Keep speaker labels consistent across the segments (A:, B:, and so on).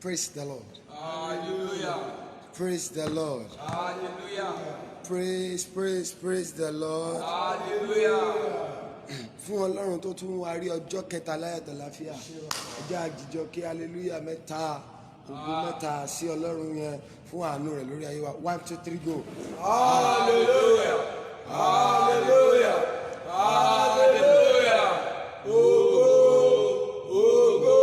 A: Praise the Lord.
B: Hallelujah.
A: Praise the Lord.
B: Hallelujah.
A: Praise the Lord.
B: Hallelujah.
A: Fún Ọlọ́run tó tún wá rí ọjọ́ kẹta láyọ̀ àlàáfíà. Ẹjẹ́ àjíjọ kí hallelujah mẹ́ta. Ògo mẹ́ta sí Ọlọ́run yẹn fún àánú rẹ̀ lórí ayé wa. 1, 2, 3 go.
B: Hallelujah. Hallelujah. Hallelujah. Ògo. Ògo.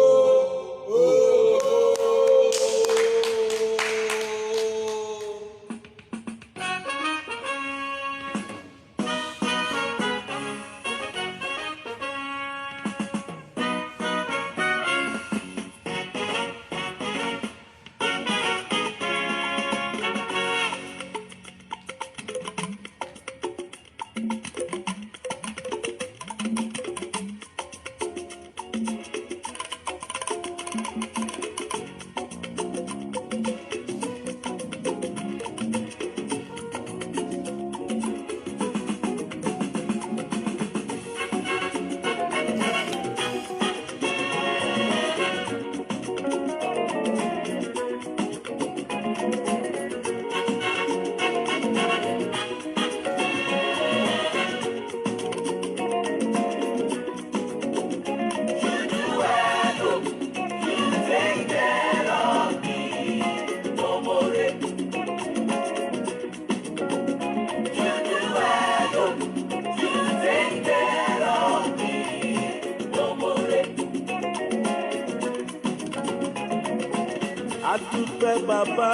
C: Adúpẹ́ bàbá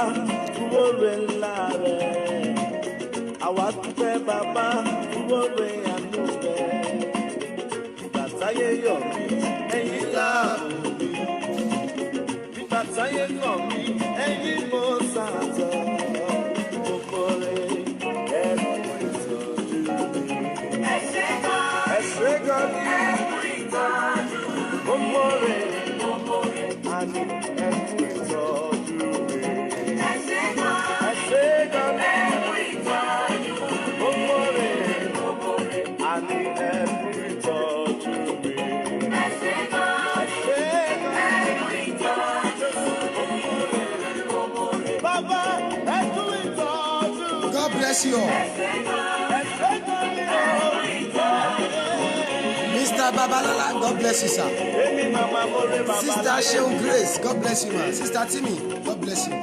C: fúwọ́rẹ́ ńlá rẹ̀. Àwa dúpẹ́ bàbá fúwọ́rẹ́ àánú rẹ̀. Ìgbà táyé yọ̀ mí, ẹ̀yin láàbò mi. Ìgbà táyé yọ̀ mí, ẹ̀yin mo sàtọ̀. Gbogbo rẹ̀ ẹ̀rù ìtọ́jú mi. Ẹ ṣé gan ni ẹ̀rù ìtọ́jú. Gbogbo rẹ̀ àní ẹ̀rù ìtọ́jú mi. Ẹ ṣé gan ni ẹ̀rù ìtọ́jú. Gbogbo rẹ̀ àní ẹ̀rù ìtọ́jú mi. Ẹ ṣé gan ni ẹ̀rù ìtọ́jú. Gbogbo rẹ̀ bàbá ẹ̀rù ìtọ́jú.
A: God bless you all. Mr. Babalola, God bless you, sir. Sister Sheun Grace, God bless you, man. Sister Timmy, God bless you.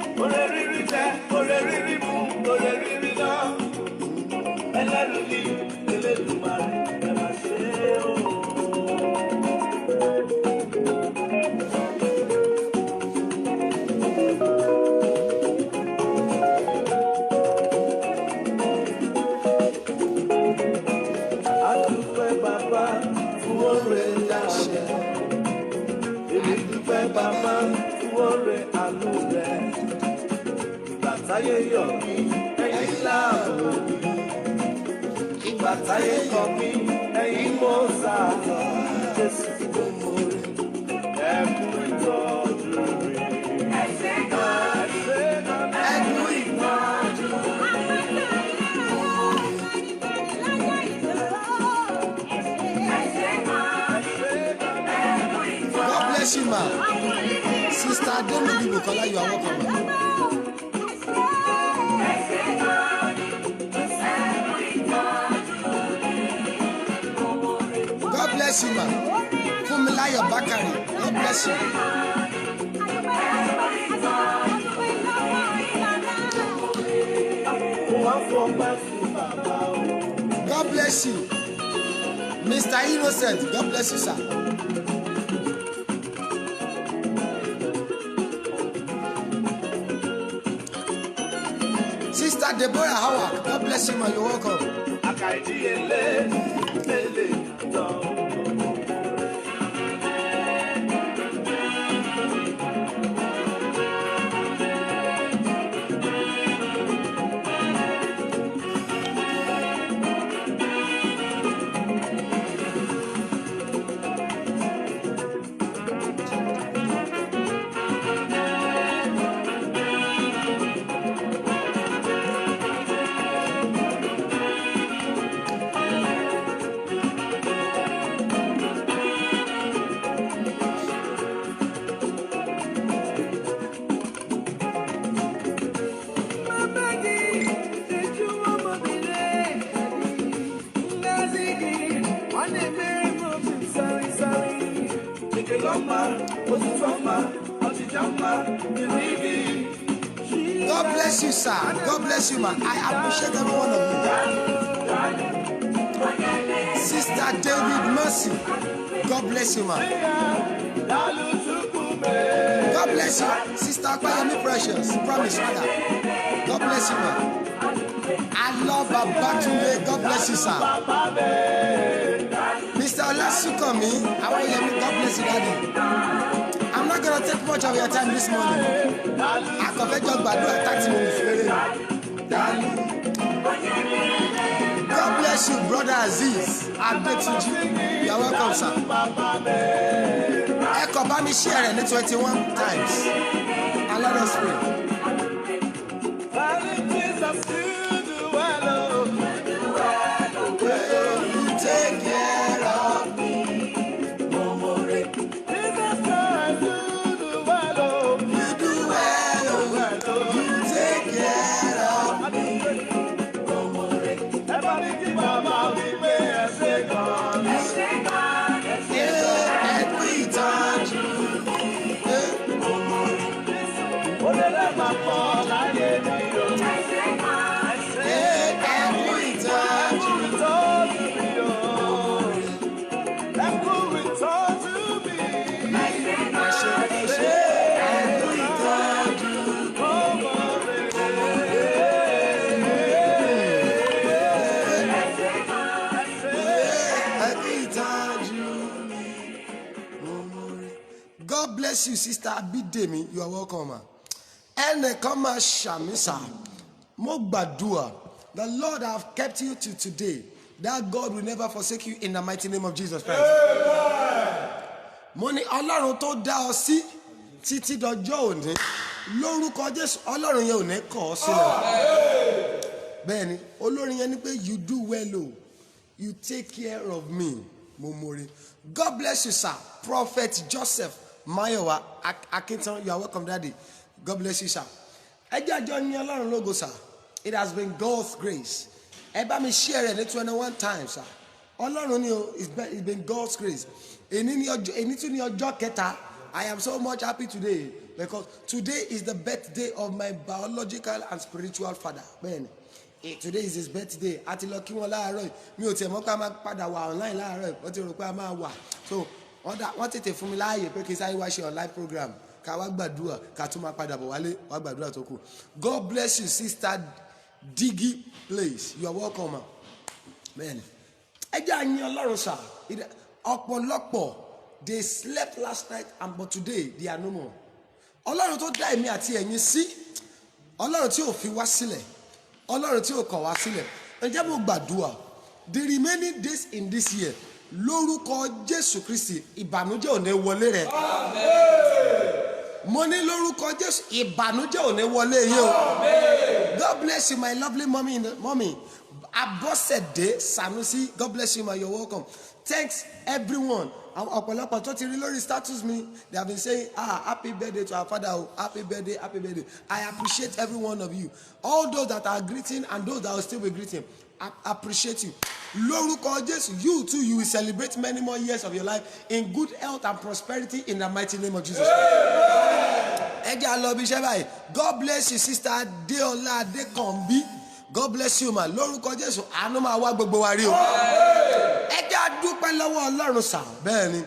C: Adúpẹ́ bàbá fúwọ́rẹ́ ńlá rẹ̀. Èmi dúpẹ́ bàbá fúwọ́rẹ́ àánú rẹ̀. Ìgbà táyé yọ̀ mí, ẹ̀yin láàbò mi. Ìgbà táyé kọ̀ mí, ẹ̀yin mo sàtọ̀. Jésù tó mú rí, ẹ kú ìtọ́jú mi. Ẹ ṣé gan ni ẹ kú ìtọ́jú mi.
A: God bless you, man. Sister Ademidi Bukola, you are welcome, man. God bless you, man. Fumilayo Bakari, God bless you. God bless you. Mr. Innocent, God bless you, sir. Sister Deborah Howard, God bless you, man. You're welcome. bless you, sir. God bless you, man. I appreciate every one of you. Sister David Mercy. God bless you, man. God bless you. Sister Akwayemi Precious. Promise, rather. God bless you, man. I love Babatunde. God bless you, sir. Mr. Olasukomi, I want you to God bless you, daddy. I'm not going to take much of your time this morning. I can bet your bad attacks me. God bless you, brother Aziz. I bet you. You're welcome, sir. Eko Bami share it 21 times. And let us pray. You take care of me. God bless you, Sister Abidemi. You are welcome, man. And come Shamisa. Mogbadua. The Lord have kept you to today. That God will never forsake you in the mighty name of Jesus Christ. Money Ọlọ́run tó dá ọ sí títí dọjọ́ òní. Lórúkọ Jésù Ọlọ́run yẹn ò ní kọ̀ ọ́ sílẹ̀. Bẹ́ẹ̀ni, olórin yẹn ní pé you do well o. You take care of me. Momori. God bless you, sir. Prophet Joseph Mayowa Akinton, you are welcome, Daddy. God bless you, sir. It has been God's grace. Eba mi share it 21 times, sir. It's been God's grace. I am so much happy today because today is the birthday of my biological and spiritual father. Man, today is his birthday. Ati lo ki won laaro mi o tie mo pa ma pada wa online laaro o ti ro pe a ma wa. So wọ́n tètè fún mi láàyè pé kí n sáré wá ṣe online program ká wá gbàdúrà ká tún máa padà bọ̀ wálé wá gbàdúrà tó kù. God bless you, Sister Diggy Place. You are welcome, man. Ẹ jẹ́ àyìn Ọlọ́run sà. Ọ̀pọ̀lọpọ̀ they slept last night but today they are no more. Ọlọ́run tó dá èmi àti ẹ̀yin sí. Ọlọ́run tí ò fi wá sílẹ̀. Ọlọ́run tí ò kọ̀ wá sílẹ̀. Ẹ jẹ́ mo gbàdúrà. The remaining days in this year. Lórúkọ Jésù Kristi ìbànújẹ́ ò ní wọlé rẹ̀. Mo ní lórúkọ Jésù ìbànújẹ́ ò ní wọlé yín o. God bless you, my lovely mommy. Abosede Sanusi, God bless you, my. You're welcome. Thanks everyone. Ọ̀pọ̀lọpọ̀ tó ti rí lórí status mi, they have been saying, happy birthday to our father, happy birthday, happy birthday. I appreciate every one of you. All those that are greeting and those that will still be greeting, I appreciate you. Lórúkọ Jésù, you too, you will celebrate many more years of your life in good health and prosperity in the mighty name of Jesus. God bless you, Sister Adeola Adekombi. God bless you, man. Lórúkọ Jésù, àánú máa wá gbogbo wa rí o. Ẹ jẹ́ a dúpẹ́ lọ́wọ́ Ọlọ́run sà. Bẹ́ẹ̀ni,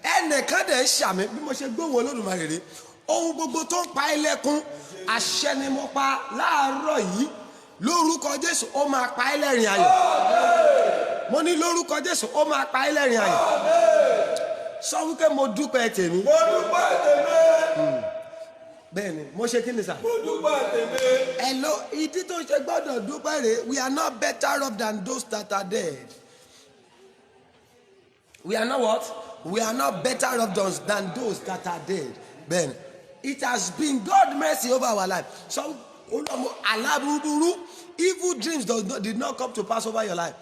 A: ẹnìkan dẹ̀ ń ṣàmì bí mo ṣe gbóhùn Olódùmarè rí. Ohun gbogbo tó ń pa ẹlẹ́kún, àṣẹ ni mo pa láàárọ̀ yìí. Lórúkọ Jésù, ó máa pa ẹlẹ́rìn ayọ̀. Mo ní lórúkọ Jésù, ó máa pa ẹlẹ́rìn ayọ̀. Sọ wípé mo dúpẹ́ tèmi.
B: Mo dúpẹ́ tèmi.
A: Bẹ́ẹ̀ni, mo ṣe kí ni sà?
B: Mo dúpẹ́ tèmi.
A: Hello, ìdí tó ṣe gbọ́dọ̀ dúpẹ́ rẹ̀, we are not better off than those that are dead. We are not what? We are not better off than those that are dead. Then, it has been God's mercy over our life. So, evil dreams did not come to pass over your life.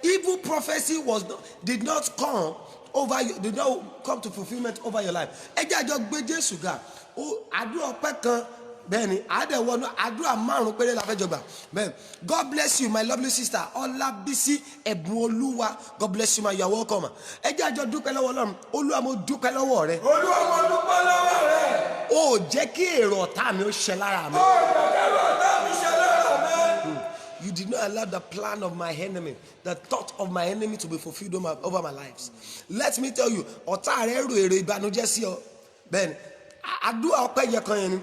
A: Evil prophecy did not come over you, did not come to fulfillment over your life. God bless you, my lovely sister. Olabisi Ebuoluwa. God bless you, my. You are welcome. ó jẹ́ kí èrò ọ̀tá mi ó ṣẹ lára mi. You did not allow the plan of my enemy, the thought of my enemy to be fulfilled over my lives. Let me tell you, ọ̀tá rẹ̀ rò èrò ìbànújẹ́ sí ọ. Then, àdúrà ọpẹ́ yẹ kan yẹn ni.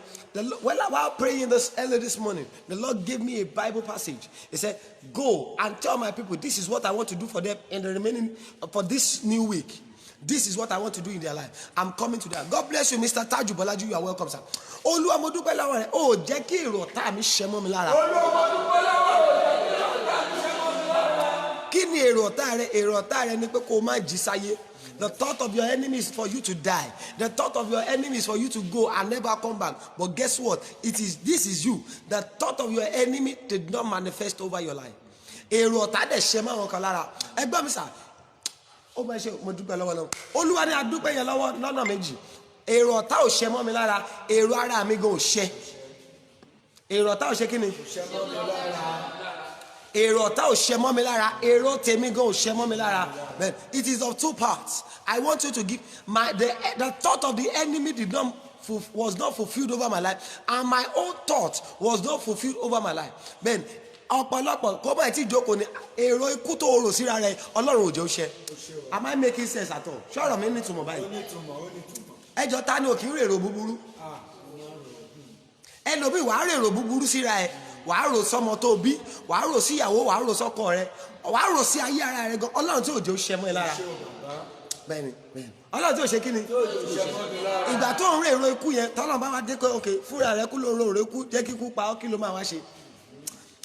A: While praying this early this morning, the Lord gave me a Bible passage. He said, "Go and tell my people this is what I want to do for them in the remaining for this new week. This is what I want to do in their life. I'm coming to them." God bless you, Mr. Taju Bolaji. You are welcome, sir. Olúwa mo dúpẹ́ lọ́wọ́ rẹ. Ó jẹ́ kí èrò ọ̀tá mi ṣẹ mọ́ mi lára. Kí ni èrò ọ̀tá rẹ? Èrò ọ̀tá rẹ ni pé kó má jí sáyé. The thought of your enemy is for you to die. The thought of your enemy is for you to go and never come back. But guess what? This is you. The thought of your enemy did not manifest over your life. Èrò ọ̀tá dẹ̀ ṣẹ mọ́ àwọn kan lára. Ẹgbẹ́ mi sà, ó máa ṣe mo dúpẹ́ lọ́wọ́ lọ́wọ́. Olúwa ni a dúpẹ́ yẹn lọ́wọ́ lọ́nà méjì. Èrò ọ̀tá ò ṣẹ mọ́ mi lára. Èrò ara mi gan ò ṣẹ. Èrò ọ̀tá ò ṣe kí ni? Èrò ọ̀tá ò ṣẹ mọ́ mi lára. Èrò tèmi gan ò ṣẹ mọ́ mi lára. But it is of two parts. I want you to give the thought of the enemy was not fulfilled over my life, and my own thought was not fulfilled over my life. Then ọ̀pọ̀lọpọ̀ kó bá ti jókòó ni èrò ikú tó rò síra rẹ̀ Ọlọ́run ò jẹ́ ó ṣẹ. Am I making sense at all? Ṣọ́rọ̀ mi ní ìtumọ̀ báyìí. Ẹjọ́ ta ni ò kí ń rèrò búburú? Ẹlòmíì wàá rèrò búburú síra ẹ̀. Wàá rò sọ́mọ tó bí, wàá rò sí ìyàwó, wàá rò sọ́kọ rẹ̀, wàá rò sí ayé ara rẹ̀ gan. Ọlọ́run tí ò jẹ́ ó ṣẹ mọ́ ẹ lára. Bẹ́ẹ̀ni, Ọlọ́run tí ò ṣe kí ni? Ìgbà tó ń rèrò ikú yẹn, tọ́lọ́ bá wá dé pé ok fúnra rẹ̀ kú ló ń rò ikú, jẹ́ kíkú pa ọ́, kí ló máa wá ṣe?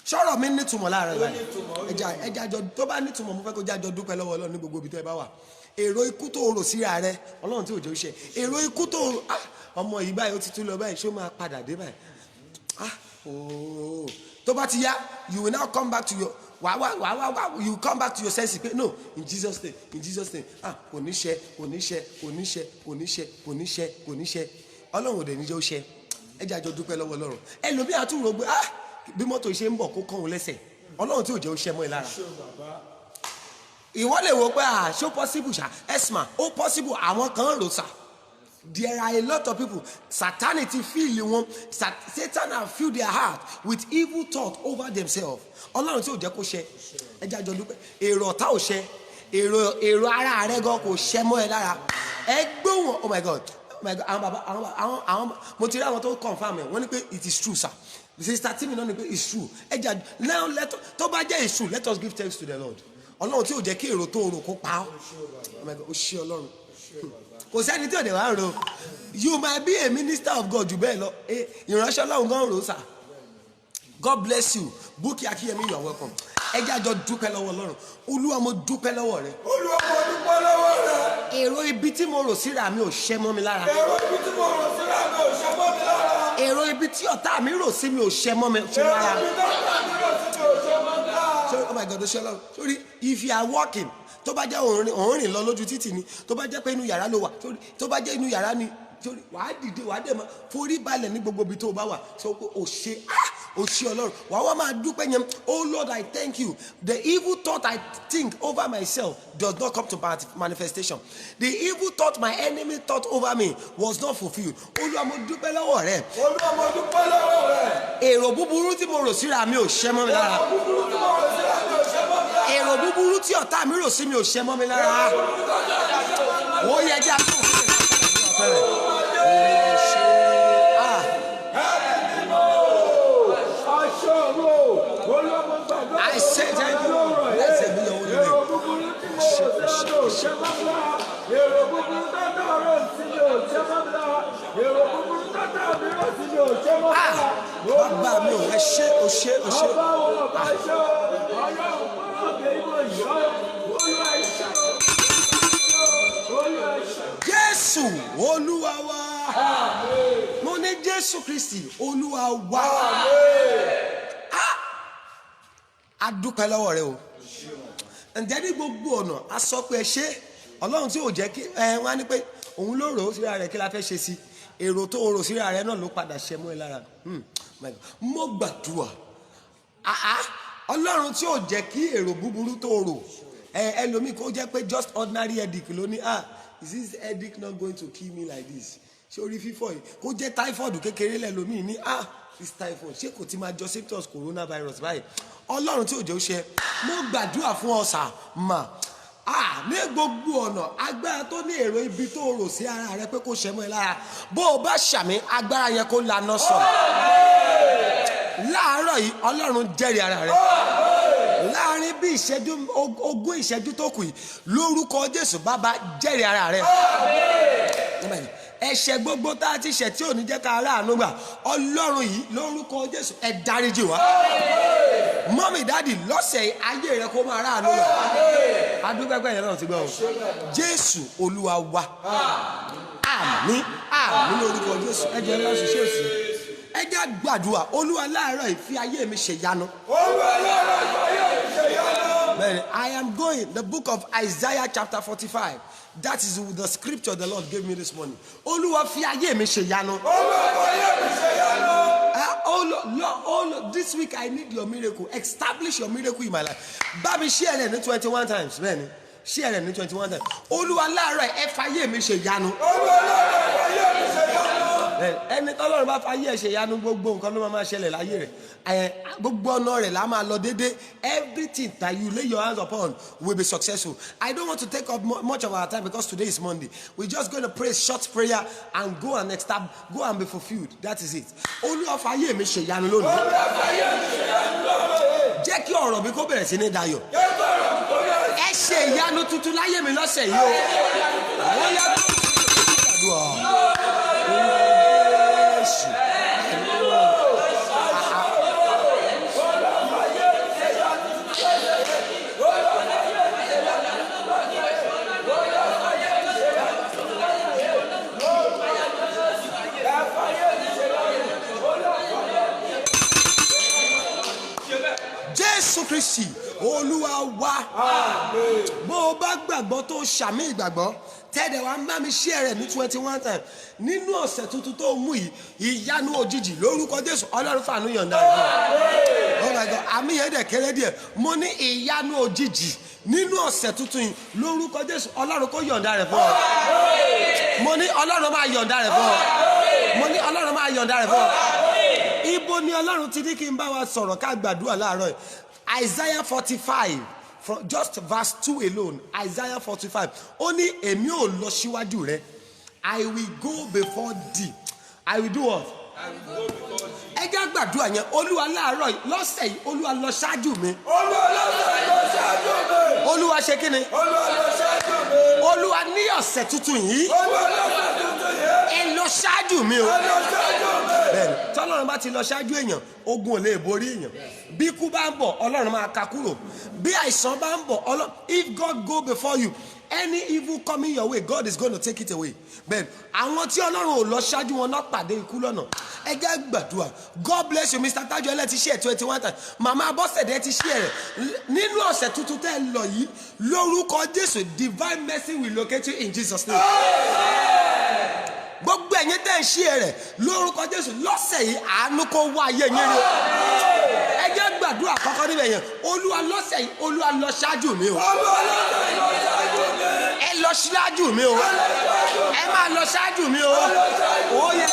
A: Ṣọ́rọ̀ mi nítumọ̀ láàárọ̀ báyìí. Ẹja àjọ tó bá nítumọ̀ mo fẹ́ kó jájọ dúpẹ́ lọ́wọ́ Ọlọ́run ní gbogbo ibi tẹ́ ẹ bá wà. Èrò ikú tó rò síra rẹ̀ Ọlọ́run tí ò jẹ́ ó ṣẹ. Èrò ikú tó ọmọ yìí báyìí ó ti tún lọ báyìí ṣó máa padà dé báyìí. Tó bá ti yá, you will now come back to your you come back to your senses. No, in Jesus' name, in Jesus' name. Kò ní ṣẹ, kò ní ṣẹ, kò ní ṣẹ, kò ní ṣẹ, kò ní ṣẹ, kò ní ṣẹ. Ọlọ́run ò dẹ̀ ní jẹ́ ó ṣẹ. Ẹ jẹ́ àjọ dúpẹ́ lọ́wọ́ Ọlọ́run. Ẹlòmíì àtúrò gbé bí mọ́tò ṣe ń bọ̀ kó kàn ó lẹ́sẹ̀. Ọlọ́run tí ò jẹ́ ó ṣẹ mọ́ ẹ lára. Ìwọ lè wo pé ṣó possible ṣá? Esma, ó possible àwọn kan rò sá. There are a lot of people, Satanity feel wọn, Satan have filled their heart with evil thought over themselves. Ọlọ́run tí ò jẹ́ kó ṣẹ. Ẹ jẹ́ àjọ dúpẹ́. Èrò ọ̀tá ò ṣẹ. Èrò ara rẹ gan kò ṣẹ mọ́ ẹ lára. Ẹ gbóhùn, oh my God. Àwọn bàbá àwọn mo ti rí àwọn tó confirm ẹ̀ wọ́n ní pé it is true sir. Sister Timi náà ní pé it's true. Ẹ jẹ́ now tó bá jẹ́ it's true, let us give thanks to the Lord. Ọlọ́run tí ò jẹ́ kí èrò tó rò kó pa ọ́. Oh my God, ó ṣé Ọlọ́run. Kò sẹ́ni tí ò dé wá rò. You might be a minister of God jù bẹ́ẹ̀ lọ. Ìránṣẹ́ Ọlọ́run gan rò sà. God bless you. Bukky Akínyẹmí, you are welcome. Ẹ jẹ́ àjọ dúpẹ́ lọ́wọ́ Ọlọ́run. Olúwa mo dúpẹ́ lọ́wọ́ rẹ.
B: Olúwa mo dúpẹ́ lọ́wọ́ rẹ.
A: Èrò ibi tí mo rò síra mi ò ṣẹ mọ́ mi lára.
B: Èrò ibi tí mo rò síra mi ò ṣẹ mọ́ mi lára.
A: Èrò ibi tí ọ̀tá mi rò sí mi ò ṣẹ mọ́ mi lára.
B: Èrò ibi tí ọ̀tá mi rò sí mi ò ṣẹ mọ́ mi lára.
A: Oh my God, ó ṣe Ọlọ́run. Sorry, if you are walking, tó bá jẹ́ òun rìn lọ lójú títì ni, tó bá jẹ́ pé inú yàrá ló wà, tó bá jẹ́ inú yàrá ni, wàá dìde wàá dẹ̀ máa forí balẹ̀ ní gbogbo ibi tó bá wà. Sọ pé ó ṣe Ọlọ́run. Wàá wá máa dúpẹ́ yẹn. Oh Lord, I thank you. The evil thought I think over myself does not come to manifestation. The evil thought my enemy thought over me was not fulfilled. Olúwa mo dúpẹ́ lọ́wọ́ rẹ.
B: Olúwa mo dúpẹ́ lọ́wọ́ rẹ.
A: Èrò búburú tí mo rò síra mi ò ṣẹ mọ́ mi lára.
B: Èrò búburú tí mo rò síra mi ò ṣẹ mọ́ mi lára.
A: Èrò búburú tí ọ̀tá mi rò sí mi ò ṣẹ mọ́ mi lára. Ó yẹ jẹ́ àpò òfin. I say thank you. Blessed be your holy name. Bàbá mi ò ẹ ṣé o ṣé o ṣé. Jésù Olúwa wa. Mo ní Jésù Kristi Olúwa wa. A dúpẹ́ lọ́wọ́ rẹ o. Ǹjẹ́ ní gbogbo ọ̀nà a sọ pé ẹ ṣé Ọlọ́run tí ò jẹ́ kí wọ́n á ní pé òun ló rò ó síra rẹ̀ kí la fẹ́ ṣe sí èrò tó rò síra rẹ̀ náà ló padà ṣẹ mọ́ ẹ lára. Mo gbàdúrà Ọlọ́run tí ò jẹ́ kí èrò búburú tó rò ẹlòmíì kó jẹ́ pé just ordinary headache ló ní is this headache not going to kill me like this? ṣé orí fífọ́ yìí kó jẹ́ typhoid kékeré lẹ́lòmíì ní this typhoid ṣé kò ti máa jọ symptoms coronavirus báyìí ọlọ́run tí ò jẹ́ ó ṣe mo gbàdúrà fún ọ̀sà mà ní gbogbo ọ̀nà agbára tó ní èrò ibi tó rò sí ara rẹ pé kó ṣe mọ́ ẹ lára bó o bá ṣàmì agbára yẹn kó lànà sọ láàárọ̀ yìí ọlọ́run jẹ́rìí ara rẹ láàrin bí ìṣẹ́jú ogún ìṣẹ́jú tó kù yìí lórúkọ Jésù bàbá jẹ́rìí ara rẹ ẹ̀ṣẹ̀ gbogbo tá a ti ṣẹ̀ tí ò ní jẹ́ ká aráàánú gbà ọlọ́run yìí lórúkọ Jésù ẹ dáríjì wá mọ́mì dáàdì lọ́sẹ̀ ayé rẹ kó máa ráàánú gbà adúgbẹ́gbẹ́ yẹn náà ti gbọ́ Jésù Olúwa wa àmín àmín lórúkọ Jésù ẹ jẹ́ lọ́sẹ̀ ṣe òsì ẹ jẹ́ gbàdúrà Olúwa láàárọ̀ yìí fi ayé mi ṣèyanu.
B: Olúwa láàárọ̀ yìí fi ayé mi ṣèyanu.
A: I am going the book of Isaiah chapter 45. That is the scripture the Lord gave me this morning. Olúwa fi ayé mi ṣèyanu.
B: Olúwa fi ayé mi ṣèyanu.
A: Oh Lord, this week I need your miracle. Establish your miracle in my life. Bá mi share it 21 times. Bẹ́ẹ̀ni, share it 21 times. Olúwa láàárọ̀ ẹ fi ayé mi ṣèyanu.
B: Olúwa láàárọ̀ ẹ fi ayé mi ṣèyanu.
A: Ẹni tọ́lọ́run bá fi ayé ẹ̀ ṣèyanu gbogbo nǹkan ló máa ṣẹlẹ̀ láyé rẹ̀. Gbogbo ọ̀nà rẹ̀ la máa lọ déédéé. Everything that you lay your hands upon will be successful. I don't want to take up much of our time because today is Monday. We're just going to pray short prayer and go and be fulfilled. That is it. Olúwa fi ayé mi ṣèyanu lónìí.
B: Olúwa fi ayé mi ṣèyanu lónìí.
A: Jẹ́ kí ọ̀rọ̀ mi kó bẹ̀rẹ̀ sí ní dayọ̀. Ẹ ṣe ìyanu tuntun láyé mi lọ́sẹ̀ yìí o. Àwọn yàrá Jésù Kristi Olúwa wa bó o bá gbàgbọ́ tó ṣàmì ìgbàgbọ́ tẹ́lẹ̀ wá bá mi share rẹ̀ ní 21 times nínú ọ̀sẹ̀ tuntun tó mú yìí ìyanu òjijì lórúkọ Jésù Ọlọ́run fàánú yọ̀ǹda rẹ̀ oh my God àmì yẹn dẹ̀ kéré díẹ̀ mo ní ìyanu òjijì nínú ọ̀sẹ̀ tuntun yìí lórúkọ Jésù Ọlọ́run kó yọ̀ǹda rẹ̀ fún ọ mo ní Ọlọ́run máa yọ̀ǹda rẹ̀ fún ọ mo ní Ọlọ́run máa yọ̀ǹda rẹ̀ fún ọ ibo ni Ọlọ́run ti ní kí n bá wa sọ̀rọ̀ ká gbàdúrà láàárọ̀ yìí Isaiah 45 from just verse 2 alone Isaiah 45 ó ní èmi ò lọ síwájú rẹ I will go before thee I will do what? I will go before thee. Ẹ jẹ́ gbàdúrà yẹn Olúwa láàárọ̀ yìí lọ́sẹ̀ yìí Olúwa lọ ṣáájú mi.
B: Olúwa lọ ṣáájú mi.
A: Olúwa ṣe kí ni?
B: Olúwa lọ ṣáájú mi.
A: Olúwa ní ọ̀sẹ̀ tuntun yìí.
B: Olúwa lọ́sẹ̀ tuntun yìí.
A: Ẹ lọ ṣáájú mi o.
B: Ẹ lọ ṣáájú mi.
A: Bẹ́ẹ̀ni tọ́lọ́run bá ti lọ ṣáájú èèyàn ogun ò lè borí èèyàn bí ikú bá ń bọ̀ Ọlọ́run máa ka kúrò bí àìsàn bá ń bọ̀ if God go before you any evil coming your way God is going to take it away. Bẹ́ẹ̀ni àwọn tí Ọlọ́run ò lọ ṣáájú wọn náà pàdé ikú lọ́nà ẹ jẹ́ gbàdúrà God bless you Mr. Tajo ẹlẹ́ ti share 21 times Mama Abọ́sẹ̀dé ti share rẹ̀ nínú ọ̀sẹ̀ tuntun tẹ́ ẹ lọ yìí lórúkọ Jésù divine mercy will locate you in Jesus name. Gbogbo ẹ̀yin tẹ́ ẹ share rẹ̀ lórúkọ Jésù lọ́sẹ̀ yìí àánú kó wá ayé yín rí ẹ jẹ́ gbàdúrà kọ́kọ́ níbẹ̀ yẹn Olúwa lọ́sẹ̀ yìí Olúwa lọ ṣáájú mi o. Ẹ lọ ṣáájú mi o ẹ máa lọ ṣáájú mi o ó yẹ.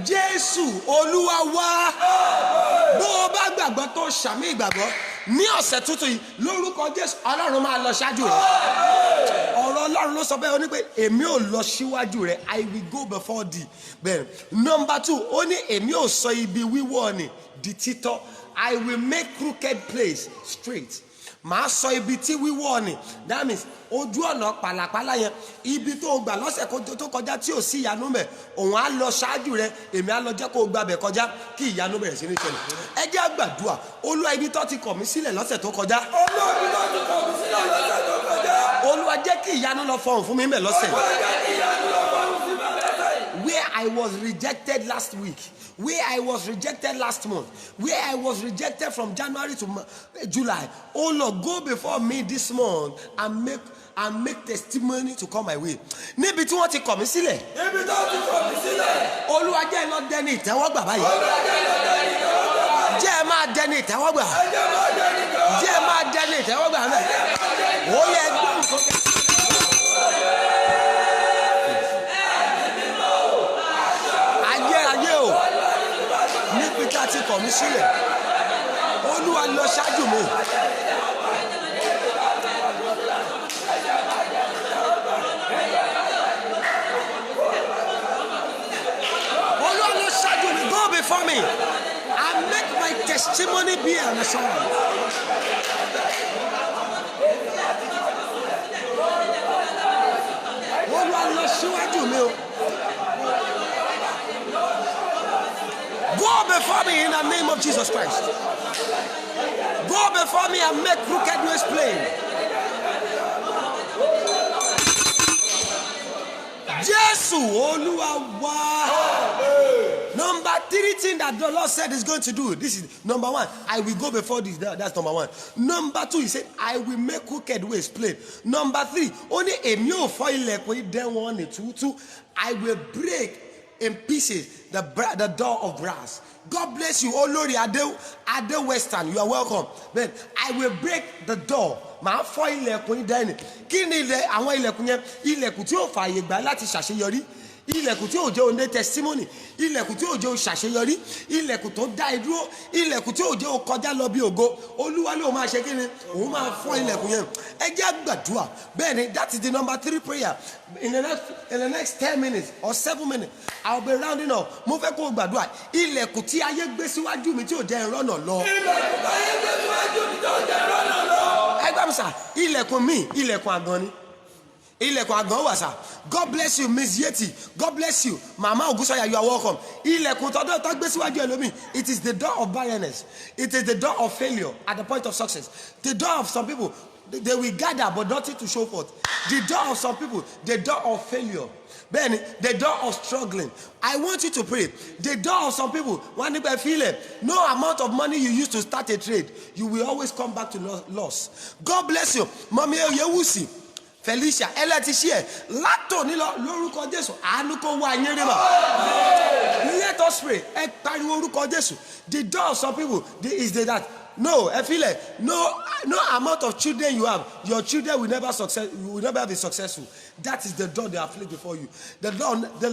A: Jésù Olúwa wa bó o bá gbàgbọ́ tó ṣàmì ìgbàgbọ́ ní ọ̀sẹ̀ tuntun yìí lórúkọ Jésù Ọlọ́run máa lọ ṣáájú rẹ̀ ọ̀rọ̀ Ọlọ́run ló sọ bẹ́ẹ̀ ó ní pé èmi ò lọ síwájú rẹ̀ I will go before thee bẹ́ẹ̀ number 2 ó ní èmi ò sọ ibi wíwọ́ ni di títọ́ I will make crooked place straight màá sọ ibi tí wíwọ́ ni that means ojú ọ̀nà pàlàpàlà yẹn ibi tó gbà lọ́sẹ̀ tó kọjá tí ò sí ìyanu mẹ́ òun á lọ ṣáájú rẹ èmi á lọ jẹ́ kó gbà bẹ̀ kọjá kí ìyanu bẹ̀rẹ̀ sí ní ṣẹlẹ̀ ẹ jẹ́ àgbàdua Olúwa ibi tó ti kọ̀ mí sílẹ̀ lọ́sẹ̀ tó kọjá
B: Olúwa ibi tó ti kọ̀ mí sílẹ̀ lọ́sẹ̀ tó kọjá
A: Olúwa jẹ́ kí ìyanu lọ fọhùn fún mi mẹ́ lọ́sẹ̀ where I was rejected last week, where I was rejected last month, where I was rejected from January to July. Oh Lord, go before me this month and make testimony to come my way. Níbi tí wọ́n ti kọ̀ mí sílẹ̀.
B: Níbi tó ti kọ̀ mí sílẹ̀.
A: Olúwa jẹ́ lọ dẹni ìtẹ́wọ́gbà báyìí.
B: Olúwa jẹ́ lọ dẹni ìtẹ́wọ́gbà.
A: Jẹ́ máa dẹni ìtẹ́wọ́gbà.
B: Jẹ́ máa dẹni ìtẹ́wọ́gbà.
A: Jẹ́ máa dẹni ìtẹ́wọ́gbà mẹ́. Ó yẹ gbóhùn sókè. Ayé o, níbi tí a ti kọ̀ mí sílẹ̀. Olúwa lọ ṣáájú mi. Go before me and make my testimony be an assurance. Go before me in the name of Jesus Christ. Go before me and make crooked ways plain. Jesus, Olúwa wá. Number 3 thing that the Lord said is going to do. This is number 1. I will go before this. That's number 1. Number 2, he said, I will make crooked ways plain. Number 3, only a new foil then 1 and 2. I will break in pieces the door of brass. God bless you. Oh Lord, Ade Western, you are welcome. Then I will break the door. Màá fọ́ ilẹ̀kùn dẹ́ni. Kí ni àwọn ilẹ̀kùn yẹn? Ilẹ̀kùn tí ó fààyè gbà láti ṣàṣeyọrí. Ilẹ̀kùn tí ó jẹ́ òní testimony. Ilẹ̀kùn tí ó jẹ́ ṣàṣeyọrí. Ilẹ̀kùn tó dá ẹ dúró. Ilẹ̀kùn tí ó jẹ́ kọjá lọ bí ògo. Olúwa ló máa ṣe kí ni? Òun máa fọ́ ilẹ̀kùn yẹn. Ẹ jẹ́ gbàdúrà. Bẹ́ẹ̀ni, that is the number 3 prayer. In the next 10 minutes or 7 minutes, I'll be rounding up. Mo fẹ́ kó gbàdúrà. Ilẹ̀kùn tí ayé gbé síwájú mi tí ò jẹ́ ìrọ́nà lọ.
B: Ilẹ̀kùn tí ayé gbé síwájú mi tí ò jẹ́ ìrọ́nà lọ.
A: Ẹgbẹ́ mi sà, ilẹ̀kùn mi, ilẹ̀kùn àgàn ni. Ilẹ̀kùn àgàn wà sà. God bless you, Miss Yeti. God bless you. Mama Ogunsanya, you are welcome. Ilẹ̀kùn tọ́dọ̀ tó gbé síwájú ẹlòmíì. It is the door of barrenness. It is the door of failure at the point of success. The door of some people, they will gather but nothing to show forth. The door of some people, the door of failure. Then the door of struggling. I want you to pray. The door of some people, when they feel it, no amount of money you use to start a trade, you will always come back to loss. God bless you. Mommy Yewusi, Felicia, Eletishie, Lato Nilo, Loruko Jesu, Anuko Wanyerema. Let us pray. The door of some people is that. No, I feel like no amount of children you have, your children will never be successful. That is the door they have placed before you. The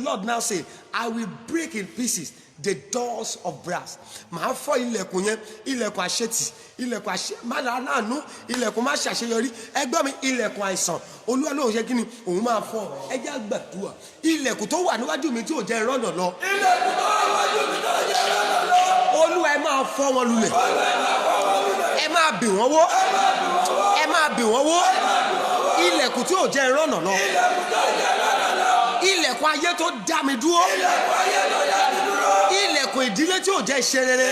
A: Lord now say, I will break in pieces the doors of brass. Màá fọ́ ilẹ̀kùn yẹn, ilẹ̀kùn àṣetì, ilẹ̀kùn àṣẹ, má láàánú, ilẹ̀kùn má ṣàṣeyọrí. Ẹgbẹ́ mi, ilẹ̀kùn àìsàn. Olúwa ló ń ṣe kí ni? Òun máa fọ́. Ẹ jẹ́ gbàdúrà. Ilẹ̀kùn tó wà níwájú mi tí ò jẹ́ ìrọ́nà lọ.
B: Ilẹ̀kùn tó wà níwájú mi tí ò jẹ́ ìrọ́nà lọ.
A: Olúwa ẹ máa fọ́ wọn lulẹ̀. Ẹ máa bì wọ́n wó. Ẹ máa bì wọ́n wó. Ilẹ̀kùn tí ò jẹ́ ìrọ́nà lọ. Ilẹ̀kùn ayé tó dá mi dúró. Ilẹ̀kùn ìdílé tí ò jẹ́ ṣe rere.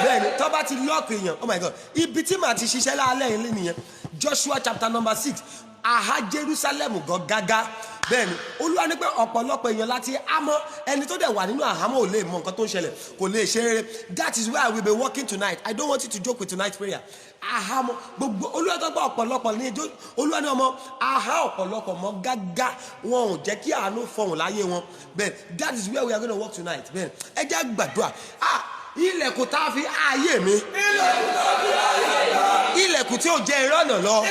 A: Bẹ́ẹ̀ni, tó bá ti lọ́ọ̀kì èèyàn, oh my God, ibi tí màá ti ṣiṣẹ́ lálẹ́ yìí nìyẹn. Joshua chapter number 6, aha Jerusalem gan gágá. Bẹ́ẹ̀ni, Olúwa ní pé ọ̀pọ̀lọpọ̀ èèyàn láti àmọ́ ẹni tó dẹ̀ wà nínú àhámọ́ ò lè mọ nǹkan tó ń ṣẹlẹ̀, kò lè ṣe rere. That is where I will be working tonight. I don't want you to joke with tonight's prayer. Àhámọ́ gbogbo Olúwa tó gbọ́ ọ̀pọ̀lọpọ̀ ní ijó, Olúwa ní ọmọ aha ọ̀pọ̀lọpọ̀ mọ́ gágá, wọn ò jẹ́ kí àánú fọhùn láyé wọn. Bẹ́ẹ̀, that is where we are going to work tonight. Bẹ́ẹ̀, ẹ jẹ́ gbàdúrà. Ilẹ̀kùn tá a fi ayé mi. Ilẹ̀kùn tí ò jẹ́ ìrọ́nà lọ.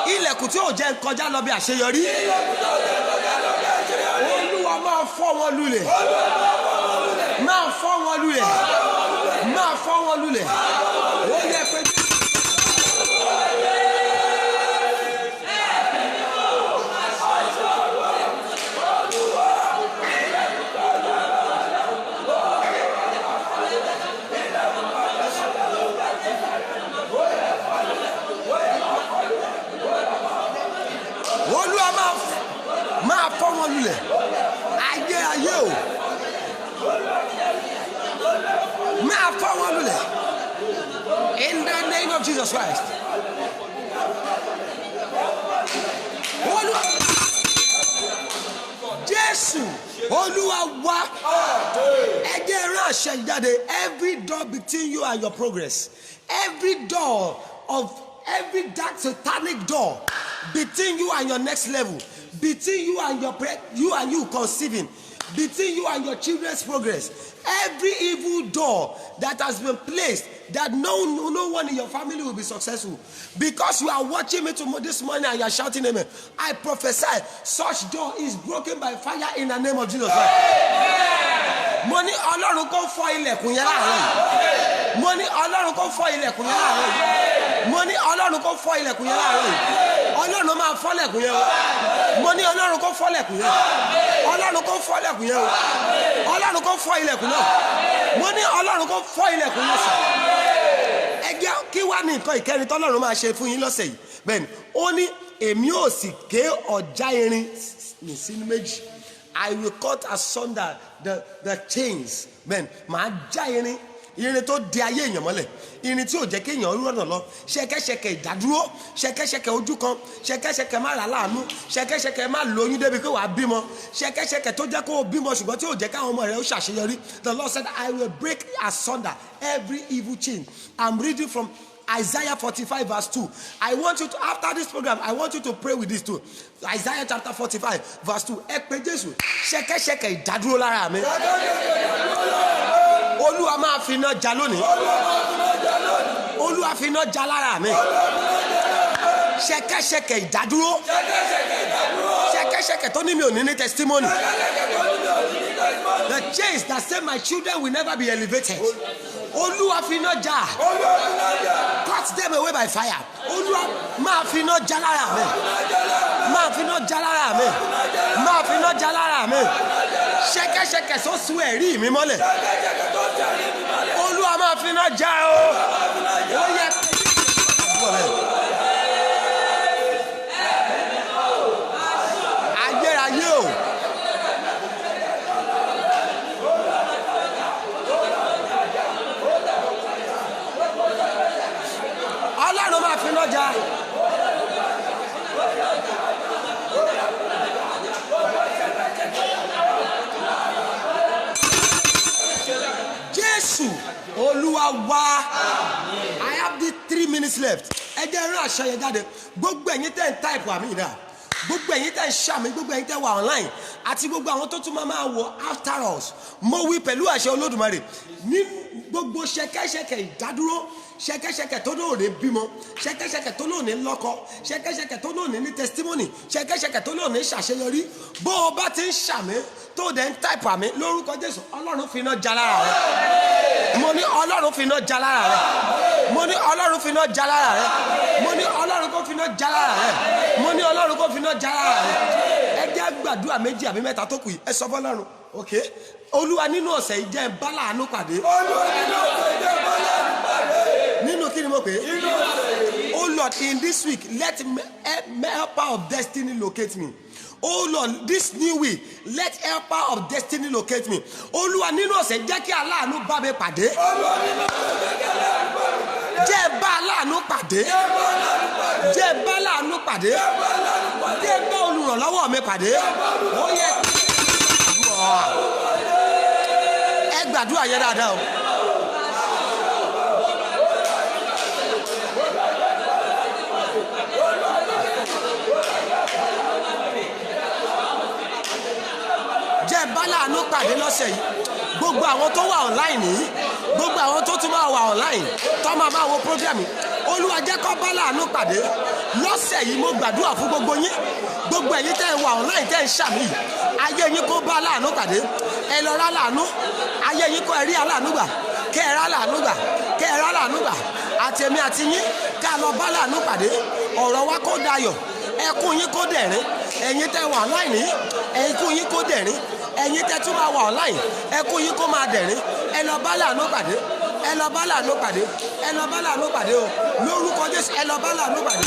A: Ilẹ̀kùn tí ò jẹ́ kọjá lọ bí àṣeyọrí. Olúwa máa fọ́ wọn lulẹ̀. Máa fọ́ wọn lulẹ̀. Máa fọ́ wọn lulẹ̀. Ó yẹ pé. Olúwa máa fọ́ wọn lulẹ̀. Ayé o. Máa fọ́ wọn lulẹ̀. In the name of Jesus Christ. Olúwa. Olúwa wá. Ẹ jẹ́ rán àṣẹ jáde. Every door between you and your progress, every door of every dark satanic door between you and your next level, between you and you conceiving, between you and your children's progress, every evil door that has been placed that no one in your family will be successful, because you are watching me this morning and you are shouting amen, I prophesy such door is broken by fire in the name of Jesus Christ. Mo ní Ọlọ́run kó fọ́ ilẹ̀kùn yẹn láàárọ̀ yìí. Mo ní Ọlọ́run kó fọ́ ilẹ̀kùn yẹn láàárọ̀ yìí. Mo ní Ọlọ́run kó fọ́ ilẹ̀kùn yẹn láàárọ̀ yìí. Ọlọ́run máa fọ́ ilẹ̀kùn yẹn o. Mo ní Ọlọ́run kó fọ́ ilẹ̀kùn yẹn. Ọlọ́run kó fọ́ ilẹ̀kùn yẹn o. Ọlọ́run kó fọ́ ilẹ̀kùn náà. Mo ní Ọlọ́run kó fọ́ ilẹ̀kùn yẹn sọ. Ẹ jẹ́ kí wá ní nǹkan ìkẹrin tọ́lọ́run máa ṣe fún yín lọ́sẹ̀ yìí. Bẹ́ẹ̀ni, ó ní èmi ò sì gé ọ̀já irin ní sínú méjì. I will cut asunder the chains. Bẹ́ẹ̀ni, màá já irin tó di ayé èèyàn mọ́lẹ̀, irin tí ò jẹ́ kéèyàn rọ̀nà lọ, ṣẹ̀kẹ̀ṣẹ̀kẹ̀ ìdádúró, ṣẹ̀kẹ̀ṣẹ̀kẹ̀ ojú kan, ṣẹ̀kẹ̀ṣẹ̀kẹ̀ má rà láàánú, ṣẹ̀kẹ̀ṣẹ̀kẹ̀ má lóyún débi pé wàá bímọ, ṣẹ̀kẹ̀ṣẹ̀kẹ̀ tó jẹ́ kó o bímọ ṣùgbọ́n tí ò jẹ́ káwọn ọmọ rẹ̀ ó ṣàṣeyọrí. The Lord said, I will break asunder every evil chain. I'm reading from Isaiah 45 verse 2. I want you to, after this program, I want you to pray with this too. Isaiah chapter 45 verse 2. Ẹ pé Jésù, ṣẹ̀kẹ̀ṣẹ̀kẹ̀ ìdádúró lára mi. Olúwa máa fi iná jà lónìí. Olúwa fi iná jà lára mi. Ṣẹ̀kẹ̀ṣẹ̀kẹ̀ ìdádúró. Ṣẹ̀kẹ̀ṣẹ̀kẹ̀ tó ní mi ò ní testimony. The chains that say my children will never be elevated. Olúwa fi iná jà. Cut them away by fire. Olúwa máa fi iná jà lára mi. Máa fi iná jà lára mi. Máa fi iná jà lára mi. Ṣẹ̀kẹ̀ṣẹ̀kẹ̀ tó sún ẹ̀rí mi mọ́lẹ̀. Olúwa máa fi iná jà o. Ó yẹ. Ayérayé o. Ọlọ́run máa fi iná jà. Jésù Olúwa wá. I have the 3 minutes left. Ẹ jẹ́ rán àṣẹ yẹn jáde. Gbogbo ẹ̀yin tẹ́ ń type àmì ìdá. Gbogbo ẹ̀yin tẹ́ ń ṣàmì, gbogbo ẹ̀yin tẹ́ wà online àti gbogbo àwọn tó tún máa wò after us. Mo wí pẹ̀lú àṣẹ Olódùmarè ní gbogbo ṣẹ̀kẹ̀ṣẹ̀kẹ̀ ìdádúró, ṣẹ̀kẹ̀ṣẹ̀kẹ̀ tó lóòní bímọ, ṣẹ̀kẹ̀ṣẹ̀kẹ̀ tó lóòní lọ́kọ, ṣẹ̀kẹ̀ṣẹ̀kẹ̀ tó lóòní ní testimony, ṣẹ̀kẹ̀ṣẹ̀kẹ̀ tó lóòní ṣàṣeyọrí. Bó o bá ti ń ṣàmì tó dẹ̀ ń type àmì lórúkọ Jésù, Ọlọ́run fi iná jà lára rẹ. Mo ní Ọlọ́run fi iná jà lára rẹ. Mo ní Ọlọ́run fi iná jà lára rẹ. Mo ní Ọlọ́run kó fi iná jà lára rẹ. Mo ní Ọlọ́run kó fi iná jà lára rẹ. Ẹ jẹ́ gbàdúrà méjì àbí mẹ́ta tó kù yìí. Ẹ sọ fún Ọlọ́run. Okay. Olúwa nínú ọ̀sẹ̀ yìí jẹ́ bá láàánú pàdé.
B: Olúwa nínú ọ̀sẹ̀ yìí jẹ́ bá láàánú pàdé.
A: Nínú kí ni mo pè é? Oh Lord, in this week, let helper of destiny locate me. Oh Lord, this new week, let helper of destiny locate me. Olúwa nínú ọ̀sẹ̀ jẹ́ kí aláàánú bá mi pàdé.
B: Olúwa nínú ọ̀sẹ̀ jẹ́ kí aláàánú bá mi pàdé.
A: Jẹ́ bá aláàánú pàdé. Jẹ́ bá aláàánú pàdé. Jẹ́ bá olùrànlọ́wọ́ mi pàdé. Ó yẹ ẹ gbàdúrà yẹn dáadáa o. Jẹ́ bá aláàánú pàdé lọ́sẹ̀ yìí. Gbogbo àwọn tó wà online yìí, gbogbo àwọn tó tún máa wà online tó máa wo program yìí, Olúwa jẹ́ kó bá aláàánú pàdé lọ́sẹ̀ yìí. Mo gbàdúrà fún gbogbo yín, gbogbo ẹ̀yin tẹ́ ẹ wà online tẹ́ ẹ ń ṣàmì yìí, ayé yín kó bá aláàánú pàdé. Ẹ lọ rá aláàánú, ayé yín kó ẹ rí aláàánú gbà, kẹ́ ẹ rá aláàánú gbà, kẹ́ ẹ rá aláàánú gbà. Àtẹ̀mí àti yín ká lọ bá aláàánú pàdé. Ọ̀rọ̀ wa kó dayọ̀, ẹkún yín kó dẹ̀rín. Ẹ̀yin tẹ́ wà online yìí, ẹkún yín kó dẹ̀rín. Ẹ̀yin tẹ́ tún máa wà online, ẹkún yín kó máa dẹ̀rín. Ẹ lọ bá aláàánú pàdé. Ẹ lọ bá aláàánú pàdé. Ẹ lọ bá aláàánú pàdé o. Lórúkọ Jésù, ẹ lọ bá aláàánú pàdé.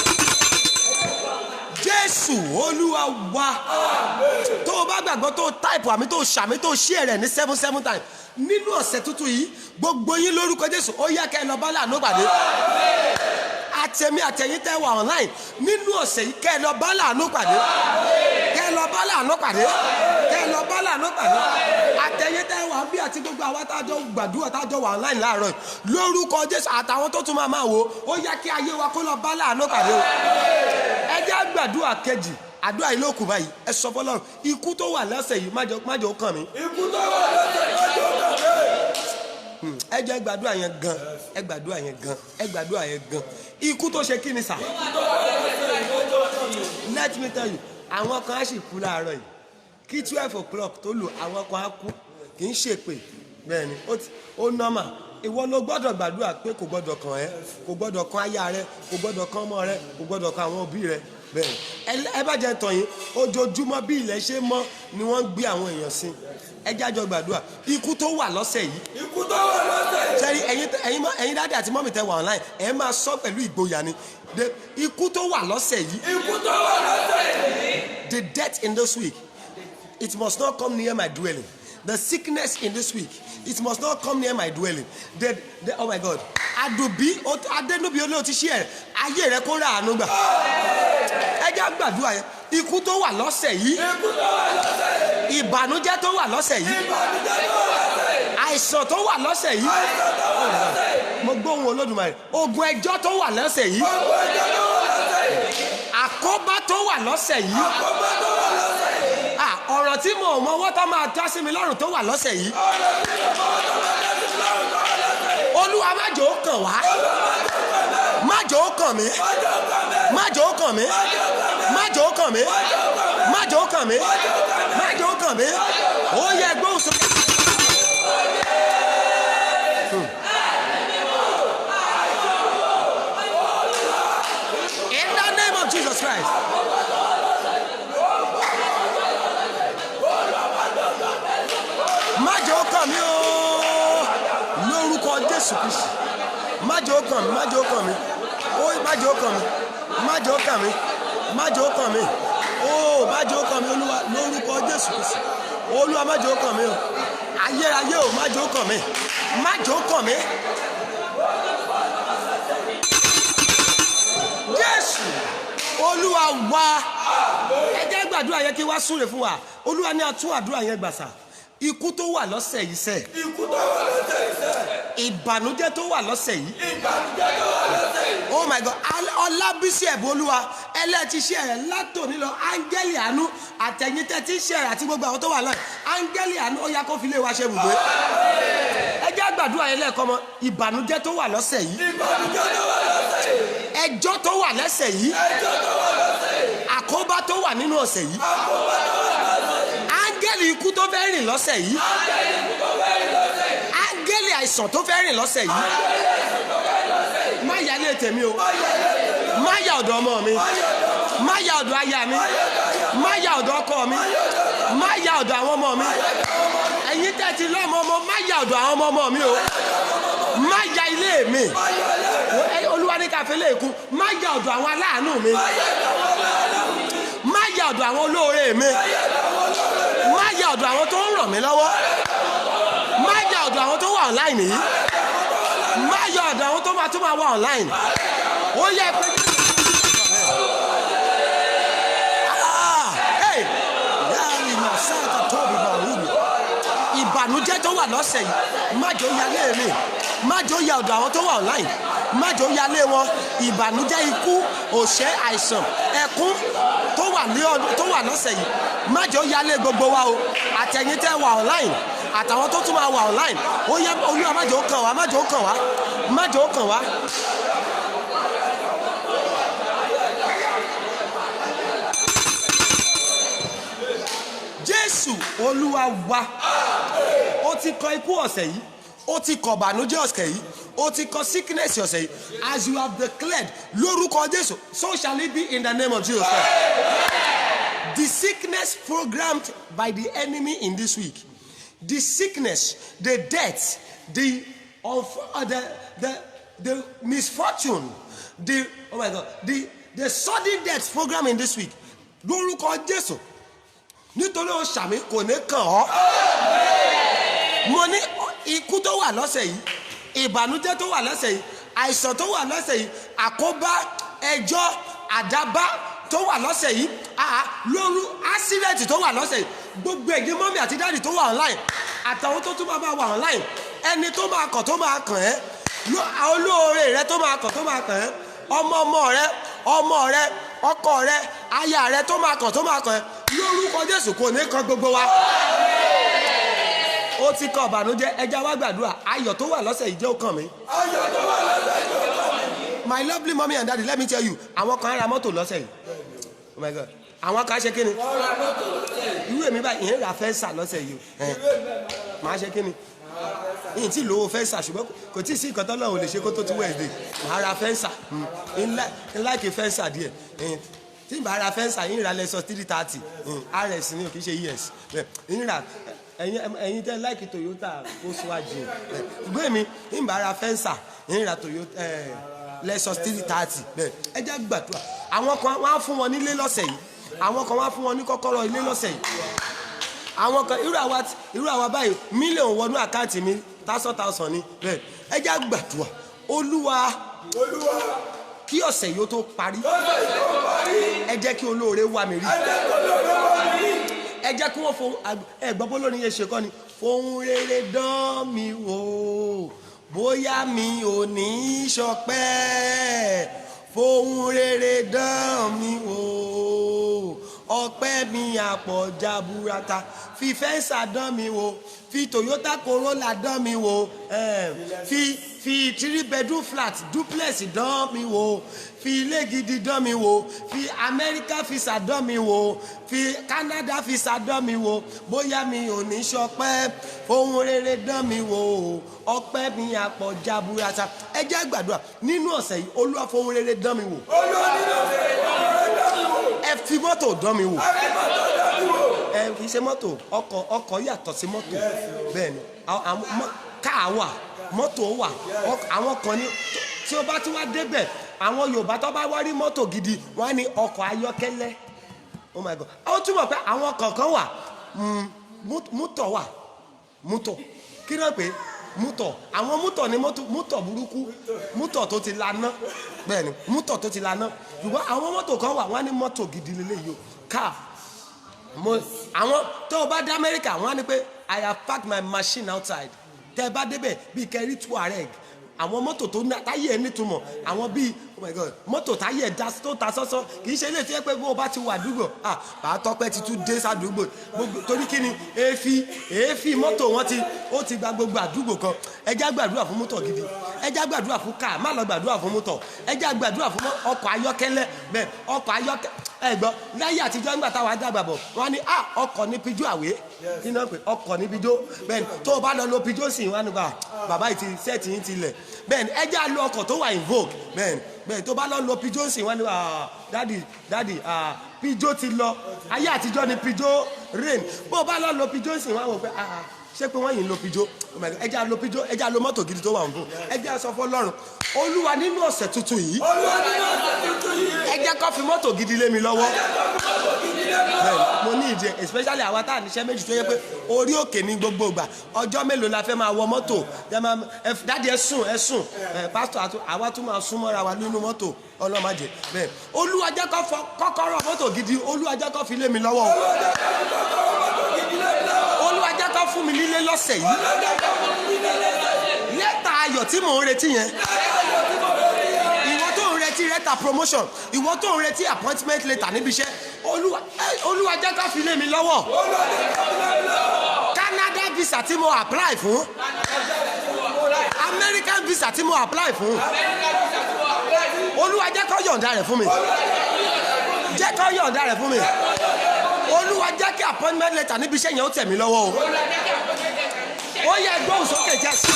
A: Jésù Olúwa wá. Tó o bá gbàgbọ́ tó o type àmì tó o ṣàmì tó o share rẹ̀ ní 7 times nínú ọ̀sẹ̀ tuntun yìí, gbogbo yín lórúkọ Jésù ó yá kẹ́ ẹ lọ bá aláàánú pàdé. Àtẹ̀mí àtẹ̀yìn tẹ́ wà online nínú ọ̀sẹ̀ yìí kẹ́ ẹ lọ bá aláàánú pàdé. Kẹ́ kẹ́ lọ bá láàánú pàdé kẹ́ lọ bá láàánú pàdé àtẹ̀yẹ tẹ́ wà bí àti gbogbo àwọn tájọ gbàdúrà tájọ wà online láàárọ̀ lórúkọ Jésù àtàwọn tó tún máa wò ó yẹ kí ayé wa kó lọ bá láàánú pàdé o. ẹ jẹ́ gbàdúrà kejì àdúrà yìí ló kù báyìí ẹ sọ fọ́lọ́run ikú tó wà lọ́sẹ̀ yìí má jẹ́ ó kàn mí.
B: ikú tó wà lọ́sẹ̀ yìí má jẹ́ ó kàn mí.
A: ẹ jẹ́ gbàdúrà yẹn gan ẹ gbàdúrà yẹn gan ẹ gbàdúrà yẹn gan ikú tó ṣe kí ni sà. let me tell you àwọn kan á sì kú láàárọ̀ yìí kí 12 o'clock tó lù àwọn kan á kú kì í ṣèpè bẹ́ẹ̀ ni ó nọ́mà ìwọ ló gbọ́dọ̀ gbàdúrà pé kò gbọ́dọ̀ kàn ẹ́ kò gbọ́dọ̀ kan aya rẹ kò gbọ́dọ̀ kan ọmọ rẹ kò gbọ́dọ̀ kan àwọn òbí rẹ bẹ́ẹ̀ ẹ bá jẹ́ tàn yín ojoojúmọ́ bí ilẹ̀ ṣe mọ́ ni wọ́n ń gbé àwọn èèyàn sí ẹ jájọ gbàdúrà ikú tó wà lọ́sẹ̀ yìí.
B: ikú tó wà lọ́sẹ̀ yìí.
A: sẹ́rí ẹ̀yin dáadé àti mọ́mì tẹ́ wà online ẹ máa sọ pẹ̀lú ìgboyà ni ikú tó wà lọ́sẹ̀ yìí.
B: ikú tó wà lọ́sẹ̀ yìí.
A: The death in this week it must not come near my dwelling. The sickness in this week it must not come near my dwelling. Oh my God Adénúbí olóò ti ṣí ẹ ayé rẹ kó rà àánú gbà ẹ jẹ́ gbàdúrà yẹn ikú tó wà lọ́sẹ̀ yìí ìbànújẹ́ tó wà lọ́sẹ̀ yìí àìsàn tó wà lọ́sẹ̀ yìí mo gbóhùn Olódùmarè ogun ẹjọ́ tó wà lọ́sẹ̀ yìí àkóbá tó wà lọ́sẹ̀ yìí ọ̀rọ̀ tí mo mọ owó tó máa dá sí mi lọ́rùn tó wà lọ́sẹ̀ yìí Olúwa má jẹ́ ó kàn wá má jẹ́ ó kàn mí má jẹ́ ó kàn mí má jẹ́ ó kàn mí má jẹ́ ó kàn mí má jẹ́ ó kàn mí ó yẹ gbóhùn sókè. In the name of Jesus Christ. Má jẹ́ ó kàn mí o lórúkọ Jésù Kristi má jẹ́ ó kàn mí má jẹ́ ó kàn mí ó má jẹ́ ó kàn mí má jẹ́ ó kàn mí má jẹ́ ó kàn mí ó má jẹ́ ó kàn mí Olúwa lórúkọ Jésù Kristi Olúwa má jẹ́ ó kàn mí o ayérayé o má jẹ́ ó kàn mí má jẹ́ ó kàn mí Jésù Olúwa wá ẹ jẹ́ gbàdúrà yẹn kí wá súre fún wa Olúwa ní a tún àdúrà yẹn gbà sà. Ikú tó wà lọ́sẹ̀ yìí sẹ́.
B: Ikú tó wà lọ́sẹ̀ yìí sẹ́.
A: Ìbànújẹ́ tó wà lọ́sẹ̀ yìí.
B: Ìbànújẹ́ tó wà lọ́sẹ̀ yìí.
A: Oh my God, Ọlábísí Ẹ̀bùnolúwa ẹlẹ́ẹ̀tì ṣe rẹ̀ látòní lọ áńgẹ́lì àánú àtẹ̀yìntẹ́ tí ṣe rẹ̀ àti gbogbo àwọn tó wà lọ́yìn áńgẹ́lì àánú ó yá kó fi lé wa ṣe bùgbé. Ẹ jẹ́ gbàdúrà yẹn lẹ́ẹ̀kan mọ́ ìbànújẹ́ tó wà lọ́sẹ̀ yìí.
B: Ìbànújẹ́ tó wà lọ́sẹ̀ yìí.
A: Ẹjọ́ tó wà lẹ́sẹ̀ yìí.
B: Ẹjọ́ tó wà lọ́sẹ̀ yìí.
A: Àkóbá tó wà nínú ọ̀sẹ̀ yìí.
B: Àkóbá tó wà lọ́sẹ̀ yìí.
A: Áńgẹ́lì ikú tó fẹ́ rìn lọ́sẹ̀ yìí.
B: Áńgẹ́lì ikú tó fẹ́ rìn lọ́sẹ̀ yìí.
A: Áńgẹ́lì àìsàn tó fẹ́ rìn lọ́sẹ̀ yìí.
B: Áńgẹ́lì àìsàn tó fẹ́ rìn lọ́sẹ̀ yìí.
A: Má yà lé tèmi o.
B: Má yà lé tèmi o.
A: Má yà ọ̀dọ̀ ọmọ mi.
B: Má yà ọ̀dọ̀ ọmọ mi.
A: Má yà ọ̀dọ̀ aya mi. Má yà ọ̀dọ̀ ọkọ mi. Má yà ọ̀dọ̀ àwọn ọmọ mi. Ẹ̀yin tẹ́ ti lọ́mọ ọmọ má yà ọ̀dọ̀ àwọn ọmọ mi o. Má yà ilé mi. Olúwa ní ká fi lé ikú. Má yà ọ̀dọ̀ àwọn aláàánú mi. Má yà ọ̀dọ̀ àwọn olóore mi. Má yà ọ̀dọ̀ àwọn tó ń ràn mí lọ́wọ́. Má yà ọ̀dọ̀ àwọn tó wà online yìí. Má yà ọ̀dọ̀ àwọn tó máa wà online. Ó yẹ pé. Ìbànújẹ́ tó wà lọ́sẹ̀ yìí má jẹ́ ó yálé mi má jẹ́ ó yá ọ̀dọ̀ àwọn tó wà online má jẹ́ ó yálé wọn ìbànújẹ́ ikú òṣè àìsàn ẹkún tó wà lọ́sẹ̀ yìí má jẹ́ ó yálé gbogbo wa o àtẹ̀yìn tẹ́ wà online àtàwọn tó tún máa wà online ó yẹ Olúwa má jẹ́ ó kàn wá má jẹ́ ó kàn wá má jẹ́ ó kàn wá. Jésù Olúwa wa ó ti kọ ikú ọ̀sẹ̀ yìí ó ti kọ ìbànújẹ́ ọ̀sẹ̀ yìí ó ti kọ sickness ọ̀sẹ̀ yìí as you have declared lórúkọ Jésù so shall it be in the name of Jesus Christ. The sickness programmed by the enemy in this week, the sickness, the death, the misfortune, the sudden death program in this week lórúkọ Jésù nítorí o ṣàmì kò ní kàn ọ́. Mo ní ikú tó wà lọ́sẹ̀ yìí ìbànújẹ́ tó wà lọ́sẹ̀ yìí àìsàn tó wà lọ́sẹ̀ yìí àkóbá ẹjọ́ àdábá tó wà lọ́sẹ̀ yìí lóru accident tó wà lọ́sẹ̀ yìí gbogbo ẹ̀yin mọ́mí àti dáàdì tó wà online àtàwọn tó tún máa wà online ẹni tó máa kàn tó máa kàn ẹ́ olóore rẹ tó máa kàn tó máa kàn ẹ́ ọmọ rẹ ọkọ rẹ aya rẹ tó máa kàn tó máa kàn ẹ́ lórúkọ Jésù kò ní kan gbogbo wa. ó ti kọ ìbànújẹ́ ẹja wá gbàdúrà ayọ̀ tó wà lọ́sẹ̀ yìí jẹ́ ó kàn mí.
B: ayọ̀ tó wà lọ́sẹ̀ yìí ó kàn mí.
A: My lovely mommy and daddy, let me tell you, àwọn kan ra mọ́tò lọ́sẹ̀ yìí. Oh my God. Àwọn kan ṣe kíni?
B: wọ́n ra mọ́tò lọ́sẹ̀ yìí.
A: Irú èmi báyìí ìhìn ra fẹ́ǹsà lọ́sẹ̀ yìí. Màá ṣe kíni? Ìhìn tí lówó fẹ́ǹsà ṣùgbọ́n kò tí ì sí nǹkan tọ́lọ́ ò lè ṣe kó tó tún Wednesday. Màá ra fẹ́ǹsà. Ńláìkì fẹ́ǹsà díẹ̀. Tí n bá ra fẹ́ǹsà yìí ń ra lẹ́sọ̀ 330. RS ni ò kì í ṣe ES. Ìhìn ra ẹ̀yin tẹ́ láìkì Toyota Volkswagen. Gbé mi ń bá ra fẹ́ǹsà ìhìn ra Toyota Lexus 330 bẹ́ẹ̀ ẹ jẹ́ gbàdúrà àwọn kan wọ́n á fún wọn nílé lọ́sẹ̀ yìí àwọn kan wọ́n á fún wọn ní kọ́kọ́rọ́ ilé lọ́sẹ̀ yìí àwọn kan irú àwa báyìí mílíọ̀nù wọnú àkáǹtì mi 1,000 ni bẹ́ẹ̀ ẹ jẹ́ gbàdúrà Olúwa kí ọ̀sẹ̀ yóò tó parí ẹ jẹ́ kí olóore wá mi rí ẹ jẹ́ kí wọ́n fohùn ẹ̀gbọ́n bó lónìí yẹn ṣe kọ́ ni fohùn rere dán mi wò bóyá mi ò ní ṣọpẹ́ fohùn rere dán mi wò ọpẹ́ mi àpọ̀jà burata fi fẹ́ǹsà dán mi wò fi Toyota Corolla dán mi wò fi 3-bedroom flat duplex dán mi wò fi ilé gidi dán mi wò fi America visa dán mi wò fi Canada visa dán mi wò bóyá mi ò ní ṣọpẹ́ ohun rere dán mi wò ọpẹ́ mi àpọ̀jà burata ẹ jẹ́ gbàdúrà nínú ọ̀sẹ̀ yìí Olúwa fohun rere dán mi wò ẹ fi mọ́tò dán mi wò ẹ kì í ṣe mọ́tò ọkọ̀ yàtọ̀ sí mọ́tò bẹ́ẹ̀ ni káà wà mọ́tò wà àwọn kan ní tí o bá tún wá débẹ̀ àwọn Yorùbá tó bá wá rí mọ́tò gidi wọ́n á ní ọkọ̀ ayọ́kẹ́lẹ́ oh my God ó túmọ̀ pé àwọn kọ̀ọ̀kan wà mútọ̀ wà mútọ̀ kí náà pé mútọ̀ àwọn mútọ̀ ní mútọ̀ burúkú mútọ̀ tó ti laná bẹ́ẹ̀ ni mútọ̀ tó ti laná ṣùgbọ́n àwọn mọ́tò kan wà wọ́n á ní mọ́tò gidi lélẹ́yìí o káà àwọn tó o bá dé Amẹ́ríkà wọ́n á ní pé I have parked my machine outside tẹ́ bá débẹ̀ bíi kẹrí Tuareg àwọn mọ́tò tó táyé ẹ̀ nítumọ̀ àwọn bíi oh my God mọ́tò táyé ẹ̀ tó ta sọ́sọ́ kì í ṣe ilé tí ẹ pé bó o bá ti wà àdúgbò bá tọ́pẹ́ ti tún dé sádùúgbò torí kí ni èéfì mọ́tò wọn ó ti gba gbogbo àdúgbò kan ẹ já gbàdúrà fún mọ́tò gidi ẹ já gbàdúrà fún káà má lọ gbàdúrà fún mọ́tò ẹ já gbàdúrà fún ọkọ̀ ayọ́kẹ́lẹ́ bẹ́ẹ̀ ọkọ̀ ayọ́kẹ́lẹ́ ẹ gbọ́ láyé àtijọ́ nígbà táwa dàgbà bọ̀ wọ́n ní ọkọ̀ ní pijó àwé kí náà pé ọkọ̀ ní pijó bẹ́ẹ̀ ni tó o bá lọ lo pijó sí wọn nígbà bàbá yìí ti sẹ́ẹ̀tì yín ti lẹ̀ bẹ́ẹ̀ ni ẹ já lo ọkọ̀ tó wà in vogue bẹ́ẹ̀ tó bá lọ lo pijó sí wọn nígbà dádì pijó ti lọ ayé àtijọ́ ni pijó rain bó o bá lọ lo pijó sí wọn wò pé ṣé pé wọ́n yìí ń lo pijó ẹja lo pijó ẹja lo mọ́tò gidi tó wà ń bò ẹja sọ fún Ọlọ́run Olúwa nínú ọ̀sẹ̀ tuntun yìí ẹja kó fi mọ́tò gidi lé mi lọ́wọ́ mo ní ìdí especially àwa tá à níṣẹ́ méjì tó yẹ pé orí òkè ní gbogbo ìgbà ọjọ́ mélòó la fẹ́ máa wọ mọ́tò dáàdi ẹ sùn pásítọ̀ àwa tún máa sún mọ́ra wa nínú mọ́tò ọlọ́màjẹ bẹ́ẹ̀ Olúwa jẹ́ kó kọ́kọ́rọ́ mọ́tò gidi Olúwa jẹ́ kó fi lé mi lọ́wọ́ Olúwa jẹ́ kó fún mi nílé lọ́sẹ̀ yìí lẹ́tà ayọ̀ tí mò ń retí yẹn ìwọ tó ń retí lẹ́tà promotion ìwọ tó ń retí appointment letter níbi iṣẹ́ Olúwa jẹ́ kó fi lé mi lọ́wọ́ Canada visa tí mo apply fún American visa tí mo apply fún Olúwa jẹ́ kó yọ̀ǹda rẹ̀ fún mi jẹ́ kó yọ̀ǹda rẹ̀ fún mi Olúwa jẹ́ kí appointment letter níbi iṣẹ́ yẹn ó tẹ̀ mí lọ́wọ́ o ó yẹ gbóhùn sókè jẹ́ sí.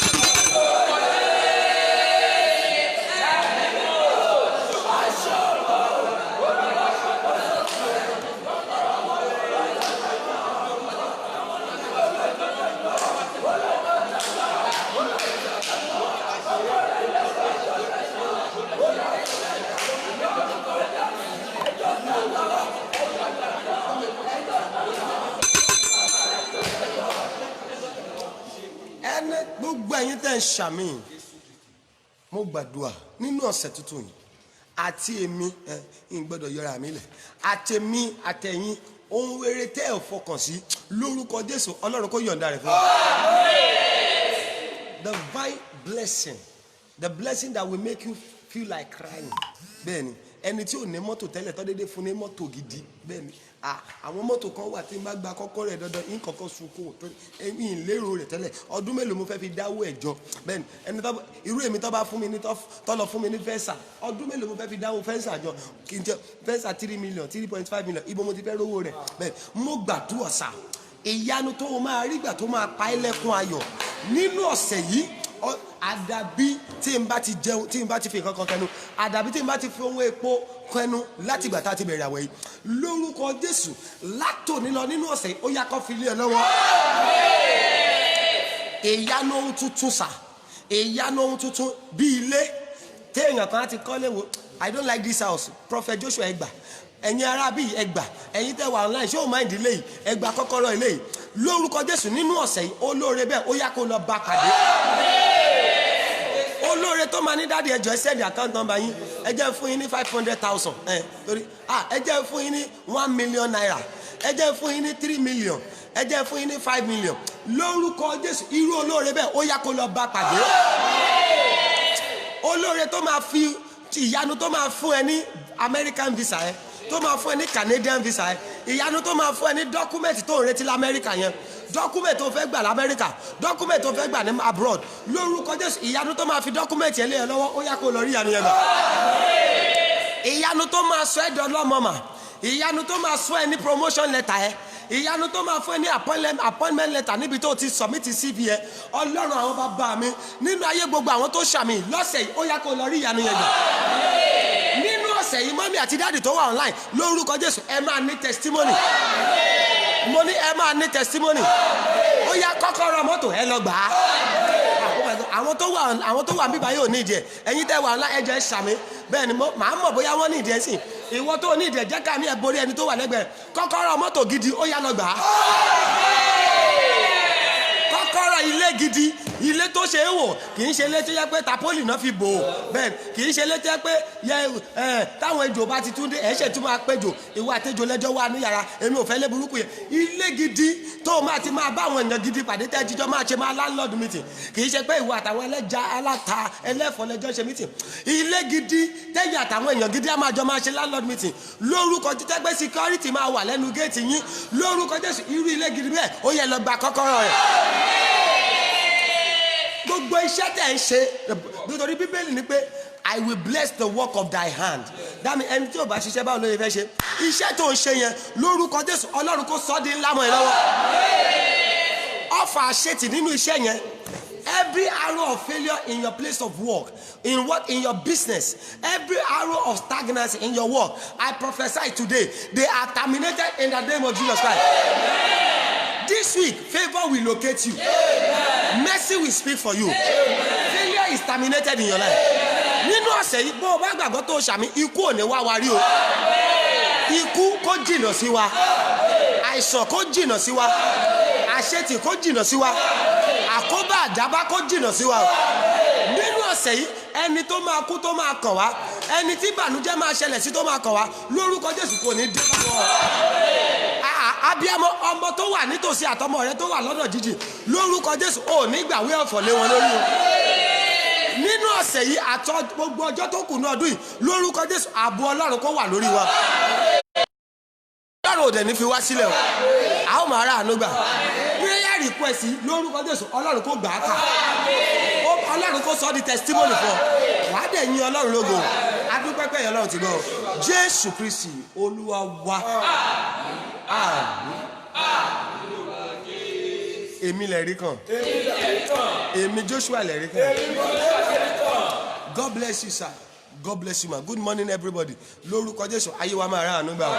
A: gbogbo ẹ̀yin tẹ́ ń ṣàmì mo gbàdúrà nínú ọ̀sẹ̀ tuntun yìí àti èmi ń gbọ́dọ̀ yọra mi lẹ̀ àtẹ̀mí àtẹ̀yìn ohun rere tẹ́ ẹ̀ fọkàn sí lórúkọ Jésù Ọlọ́run kó yọ̀ǹda rẹ̀ fún wa. Divine blessing, the blessing that will make you feel like crying. Bẹ́ẹ̀ni ẹni tí ò ní mọ́tò tẹ́lẹ̀ tó dédé fún ní mọ́tò gidi bẹ́ẹ̀ni àwọn mọ́tò kan wà tí n bá gba kọ́kọ́ rẹ̀ dandan yín kọ́kọ́ sunkún ẹ̀mí ìlérò rẹ̀ tẹ́lẹ̀ ọdún mélòó mo fẹ́ fi dáwọ́ ẹ̀jọ́ bẹ́ẹ̀ni ẹni tó irú èmi tó bá fún mi ní tọ́lọ̀ fún mi ní fẹ́ǹsà ọdún mélòó mo fẹ́ fi dáwọ́ fẹ́ǹsà jọ kí n jẹ fẹ́ǹsà 3 million 3.5 million ibo mo ti fẹ́ rówó rẹ̀ bẹ́ẹ̀ni mo gbàdúrà sà ìyanu tó o máa rí gbà tó máa pa ẹ́ lẹ́kún ayọ̀ nínú ọ̀sẹ̀ yìí àdàbí tí n bá ti jẹun tí n bá ti fi nǹkan kan kẹnu àdàbí tí n bá ti fi ohun epo kẹnu láti ìgbà tá a ti bẹ̀rẹ̀ àwẹ̀ yìí lórúkọ Jésù látòní lọ nínú ọ̀sẹ̀ yìí ó yá kó fi lé ẹ lọ́wọ́. ìyanu ohun tuntun sà ìyanu ohun tuntun bí ilé téèyàn kan ti kọ́ léwo I don't like this house Prophet Joshua ẹgbà ẹ̀yin ará bíi ẹgbà ẹ̀yin tẹ́ wà online ṣé o máa ń dílé yìí ẹgbà kọ́kọ́rọ́ ilé yìí lórúkọ Jésù nínú ọ̀sẹ̀ yìí olóore bẹ́ẹ̀ ó yá kó lọ bá pàdé. olóore tó máa ní dáàdi ẹjọ́ ẹ send account number yín ẹ jẹ́ fún yín ní 500,000 torí ẹ jẹ́ fún yín ní 1 million naira ẹ jẹ́ fún yín ní 3 million ẹ jẹ́ fún yín ní 5 million lórúkọ Jésù irú olóore bẹ́ẹ̀ ó yá kó lọ bá pàdé. olóore tó máa fi ìyanu tó máa fún ẹ ní American visa ẹ tó máa fún ẹ ní Canadian visa ẹ ìyanu tó máa fún ẹ ní document tó ń retí lamẹ́ríkà yẹn document tó fẹ́ gbà lamẹ́ríkà document tó fẹ́ gbà ní abroad lórúkọ Jésù ìyanu tó máa fi document yẹn lé ẹ lọ́wọ́ ó yá kó lọ rí ìyanu yẹn gbà. ìyanu tó máa sọ ẹ dọlọ́mọ mà ìyanu tó máa sọ ẹ ní promotion letter ẹ ìyanu tó máa fún ẹ ní appointment letter níbi tó ti submit CV ẹ Ọlọ́run àwọn bàbá mi nínú ayé gbogbo àwọn tó ṣàmì lọ́sẹ̀ yìí ó yá kó lọ rí ìyanu yẹn gbà. nínú ọ̀sẹ̀ yìí mọ́mí àti dáàdì tó wà online lórúkọ Jésù ẹ máa ní testimony mo ní ẹ máa ní testimony ó yá kọ́kọ́rọ́ mọ́tò ẹ lọ gbà á. àwọn tó wà bíbá yóò ní ìdí ẹ ẹ̀yin tẹ́ wà online ẹ jẹ́ ṣàmì bẹ́ẹ̀ ni màá mọ̀ bóyá wọ́n ní ìdí ẹ sìn ìwọ tó ní ìdí ẹ jẹ́ ká ní ẹ borí ẹni tó wà lẹ́gbẹ̀ẹ́ kọ́kọ́rọ́ mọ́tò gidi ó yá lọ gbà á. kọ́kọ́rọ́ ilé gidi ilé tó ṣe é wò kì í ṣe ilé tó yẹ pé tapoli náà fi bò ó bẹ́ẹ̀ kì í ṣe ilé tó yẹ pé táwọn ejò bá ti tún dé ẹ̀ṣẹ̀ tún máa péjò ìwọ àtejò lẹ́jọ́ wà ní yàrá èmi ò fẹ́ lé burúkú yẹn ilé gidi tó máa ti máa bá àwọn èèyàn gidi pàdé tẹ́ jíjọ́ máa ṣe máa landlord meeting kì í ṣe pé ìwọ àtàwọn ẹlẹ́ja aláta ẹlẹ́fọ́ lẹ́jọ́ ṣe meeting ilé gidi tẹ́yìn àtàwọn èèyàn gidi á máa jọ máa ṣe landlord meeting lórúkọ títẹ́ pé security máa wà lẹ́nu géètì yín lórúkọ Jésù irú ilé gidi bẹ́ẹ̀ ó yẹ lọ gba kọ́kọ́rọ́ rẹ̀. gbogbo iṣẹ́ tẹ̀ ń ṣe nítorí Bíbélì ni pé I will bless the work of thy hand. Dámi ẹni tí ò bá ṣiṣẹ́ báwo ló yẹ fẹ́ ṣe iṣẹ́ tó ń ṣe yẹn lórúkọ Jésù Ọlọ́run kó sọ́ di ńlá mọ́ ẹ lọ́wọ́. ọfà àṣetì nínú iṣẹ́ yẹn every arrow of failure in your place of work in your business every arrow of stagnancy in your work I prophesy today they are terminated in the name of Jesus Christ. This week favor will locate you. Mercy will speak for you. Failure is terminated in your life. Nínú ọ̀sẹ̀ yìí bó o bá gbàgbọ́ tó ṣàmì ikú ò ní wá wa rí o. Ikú kó jìnnà sí wa. Àìsàn kó jìnnà sí wa. Àṣetì kó jìnnà sí wa. Àkóbá àjábá kó jìnnà sí wa. Nínú ọ̀sẹ̀ yìí ẹni tó máa kú tó máa kàn wá ẹni tí ìbànújẹ́ máa ṣẹlẹ̀ sí tó máa kàn wá lórúkọ Jésù kò ní dé bá wọn. Abíamọ ọmọ tó wà nítòsí àtọmọ rẹ tó wà lọ́nà jíjìn lórúkọ Jésù ò ní gbàwé ọ̀fọ̀ lé wọn lórí o. Nínú ọ̀sẹ̀ yìí àtọ gbogbo ọjọ́ tó kù ní ọdún yìí lórúkọ Jésù ààbò Ọlọ́run kó wà lórí wa. Ọlọ́run ò dẹ̀ ní fi wá sílẹ̀ o a ó máa rà àánú gbà. Prayer request lórúkọ Jésù Ọlọ́run kó gbà á kà Ọlọ́run kó sọ di testimony fún ọ wàá dẹ̀ yin Ọlọ́run lógo adúpẹ́pẹ́ yẹn Ọlọ́run ti gbọ́ Jésù Kristi Olúwa wa. Èmi lẹ̀rí kan. Èmi Joshua lẹ̀rí kan. God bless you sir. God bless you ma. Good morning everybody. Lórúkọ Jésù ayé wa máa rà àánú gbà o.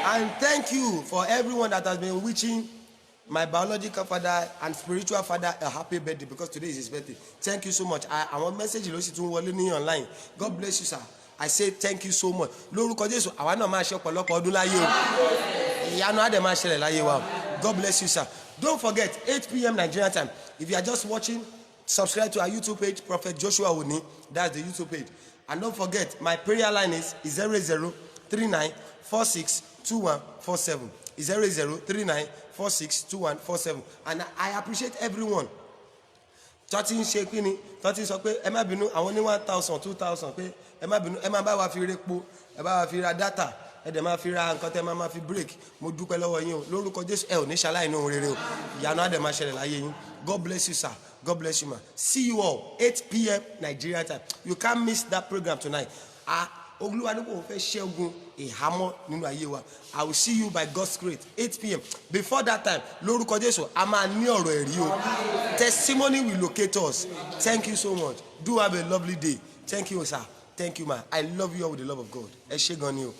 A: And thank you for everyone that has been wishing my biological father and spiritual father a happy birthday because today is his birthday. Thank you so much. Àwọn message ló sì tún wọlé ní online. God bless you sir. I say thank you so much. Lórúkọ Jésù àwa náà máa ṣe ọ̀pọ̀lọpọ̀ ọdún láyé o. Ìyanu á dẹ̀ máa ṣẹlẹ̀ láyé wa. God bless you sir. Don't forget 8 p.m. Nigerian time. If you are just watching, subscribe to our YouTube page, Prophet Joshua Oni. That's the YouTube page. And don't forget, my prayer line is 0039462147. 0039462147. And I appreciate everyone. 13 ṣe kíni 13 sọ pé ẹ má bínú àwọn ní 1000 2000 pé ẹ má bínú ẹ má bá wa fi repo ẹ bá wa fi ra data ẹ dẹ̀ máa fi ra nǹkan tẹ́ máa fi break mo dúpẹ́ lọ́wọ́ yín o lórúkọ Jésù ẹ ò ní ṣaláìní ohun rere o ìyanu á dẹ̀ máa ṣẹlẹ̀ láyé yín. God bless you, sir. God bless you, man. See you all 8 p.m. Nigeria time. You can't miss that program tonight. Olúwadúpọ̀ fẹ́ ṣẹ́gun ìhámọ́ nínú ayé wa. I will see you by God's grace 8 p.m. Before that time, lórúkọ Jésù, a máa ní ọ̀rọ̀ ẹ̀rí o. Testimony will locate us. Thank you so much. Do have a lovely day. Thank you, sir. Thank you, man. I love you all with the love of God. Ẹ ṣé gan ni o.